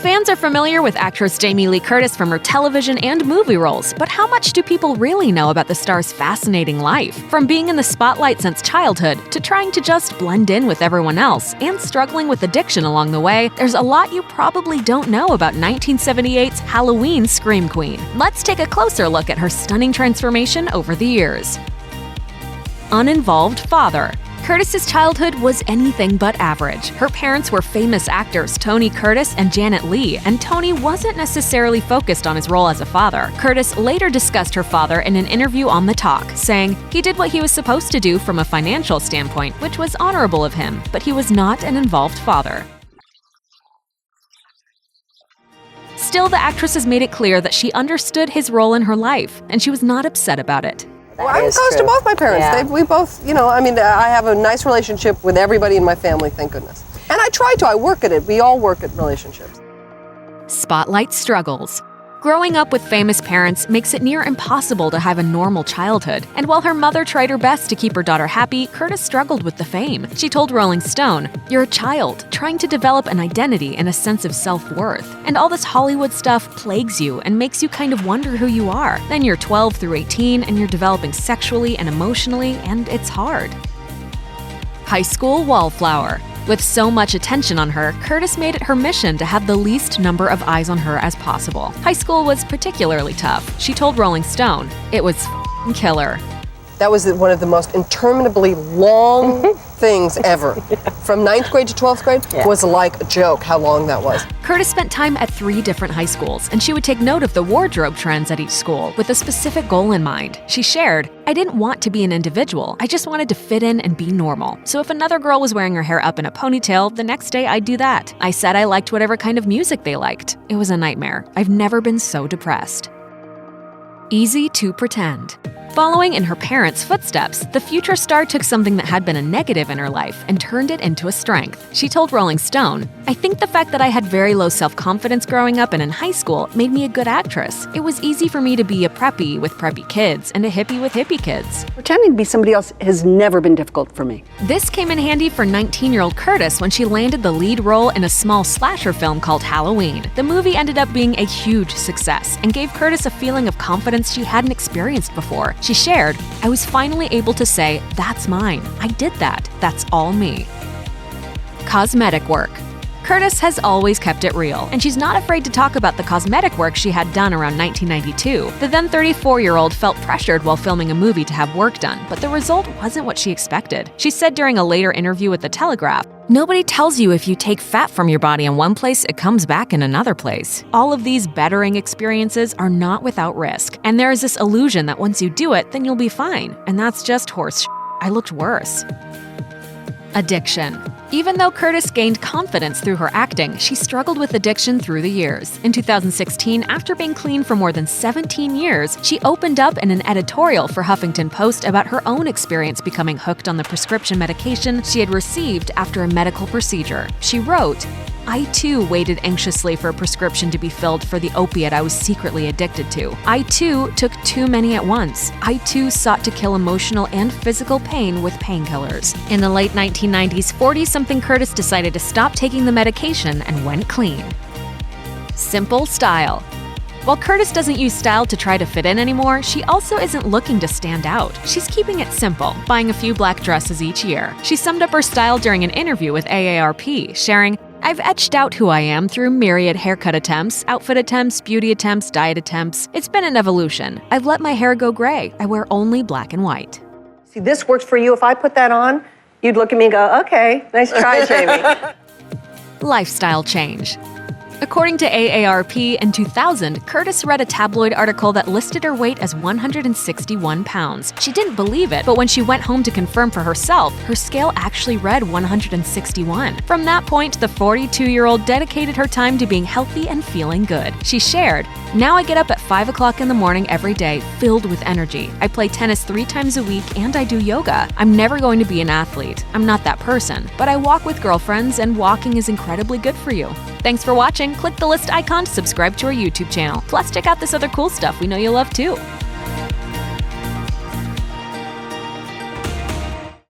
Fans are familiar with actress Jamie Lee Curtis from her television and movie roles, but how much do people really know about the star's fascinating life? From being in the spotlight since childhood, to trying to just blend in with everyone else, and struggling with addiction along the way, there's a lot you probably don't know about 1978's Halloween Scream Queen. Let's take a closer look at her stunning transformation over the years. Uninvolved father. Curtis's childhood was anything but average. Her parents were famous actors Tony Curtis and Janet Leigh, and Tony wasn't necessarily focused on his role as a father. Curtis later discussed her father in an interview on The Talk, saying, "He did what he was supposed to do from a financial standpoint, which was honorable of him, but he was not an involved father." Still, the actress has made it clear that she understood his role in her life, and she was not upset about it. Well, I'm close to both my parents. Yeah. We both, I have a nice relationship with everybody in my family, thank goodness. And I work at it. We all work at relationships. Spotlight struggles. Growing up with famous parents makes it near impossible to have a normal childhood. And while her mother tried her best to keep her daughter happy, Curtis struggled with the fame. She told Rolling Stone, "You're a child, trying to develop an identity and a sense of self-worth. And all this Hollywood stuff plagues you and makes you kind of wonder who you are. Then you're 12 through 18 and you're developing sexually and emotionally, and it's hard." High school wallflower. With so much attention on her, Curtis made it her mission to have the least number of eyes on her as possible. High school was particularly tough. She told Rolling Stone, "It was f***ing killer." That was one of the most interminably long things ever. From 9th grade to 12th grade was like a joke how long that was. Curtis spent time at 3 different high schools, and she would take note of the wardrobe trends at each school with a specific goal in mind. She shared, "I didn't want to be an individual. I just wanted to fit in and be normal. So if another girl was wearing her hair up in a ponytail, the next day I'd do that. I said I liked whatever kind of music they liked. It was a nightmare. I've never been so depressed." Easy to pretend. Following in her parents' footsteps, the future star took something that had been a negative in her life and turned it into a strength. She told Rolling Stone, "I think the fact that I had very low self-confidence growing up and in high school made me a good actress. It was easy for me to be a preppy with preppy kids and a hippie with hippie kids." Pretending to be somebody else has never been difficult for me. This came in handy for 19-year-old Curtis when she landed the lead role in a small slasher film called Halloween. The movie ended up being a huge success and gave Curtis a feeling of confidence she hadn't experienced before. She shared, "I was finally able to say, 'That's mine. I did that. That's all me.'" Cosmetic work. Curtis has always kept it real, and she's not afraid to talk about the cosmetic work she had done around 1992. The then 34-year-old felt pressured while filming a movie to have work done, but the result wasn't what she expected. She said during a later interview with The Telegraph, "Nobody tells you if you take fat from your body in one place, it comes back in another place. All of these bettering experiences are not without risk, and there is this illusion that once you do it, then you'll be fine, and that's just horse. I looked worse." Addiction. Even though Curtis gained confidence through her acting, she struggled with addiction through the years. In 2016, after being clean for more than 17 years, she opened up in an editorial for Huffington Post about her own experience becoming hooked on the prescription medication she had received after a medical procedure. She wrote, "I too waited anxiously for a prescription to be filled for the opiate I was secretly addicted to. I too took too many at once. I too sought to kill emotional and physical pain with painkillers." In the late 1990s, 40-something Curtis decided to stop taking the medication and went clean. Simple style. While Curtis doesn't use style to try to fit in anymore, she also isn't looking to stand out. She's keeping it simple, buying a few black dresses each year. She summed up her style during an interview with AARP, sharing, "I've etched out who I am through myriad haircut attempts, outfit attempts, beauty attempts, diet attempts. It's been an evolution. I've let my hair go gray. I wear only black and white." See, this works for you. If I put that on, you'd look at me and go, "Okay, nice try, Jamie." Lifestyle change. According to AARP, in 2000, Curtis read a tabloid article that listed her weight as 161 pounds. She didn't believe it, but when she went home to confirm for herself, her scale actually read 161. From that point, the 42-year-old dedicated her time to being healthy and feeling good. She shared, "Now I get up at 5 o'clock in the morning every day, filled with energy. I play tennis 3 times a week and I do yoga. I'm never going to be an athlete. I'm not that person. But I walk with girlfriends and walking is incredibly good for you." Thanks for watching. Click the list icon to subscribe to our YouTube channel. Plus, check out this other cool stuff we know you'll love too.